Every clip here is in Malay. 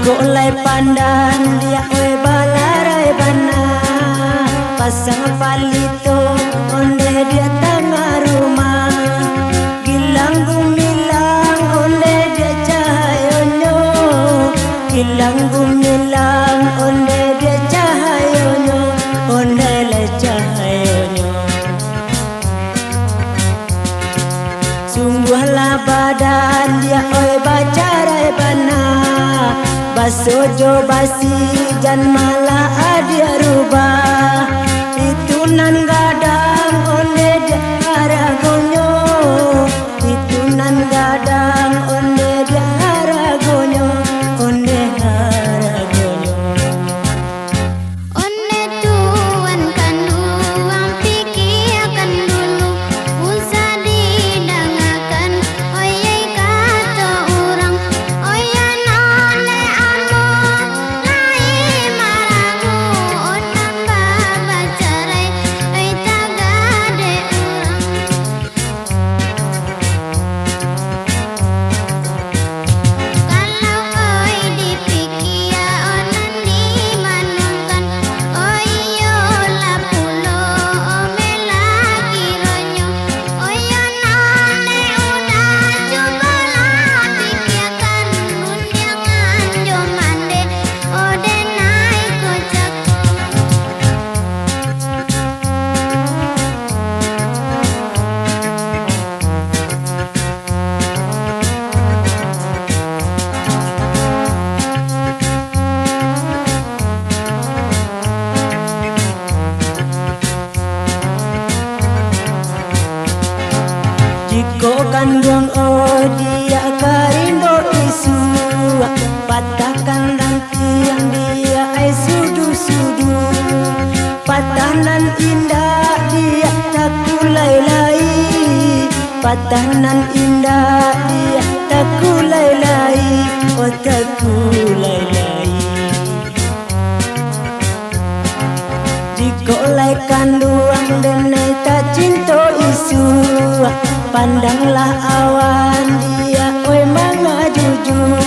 Golai pandan dia oi balarai bana pasang palito onde dia tengah rumah gilang gumilang onde dia cahayonyo gilang gumilang onde dia cahayonyo onde le cahayonyo sungguhlah badan dia oi bacarai bana basojo basi jan malah adia rubah itu nan gadang onde dia haragonyo itu nan gadang onde dia haragonyo onde haragonyo onde tuan kanduang pikirkan dulu usah didengarkan oyai kata orang oya nole amo lai maragu otak bacarai oi tagade orang kalau oi dipikir onan dimanungkan oyo lapulo omela kironyo oyo nole udah cobalah pikirkan undangan jomande ode naik kocak jiko kandung oh dia karindo isu patahkan nanti yang dia ai sudu-sudu patahanan indah dia tak kulai-lai patahanan indah dia tak kulai-lai oh tak kulai-lai dikolai kanduang denai tak cinta isu pandanglah awan dia oi manga jujur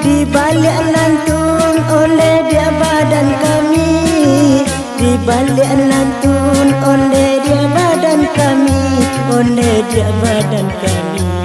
di balik nantun oleh dia badan kami di balik nantun oleh dia badan kami oleh dia badan kami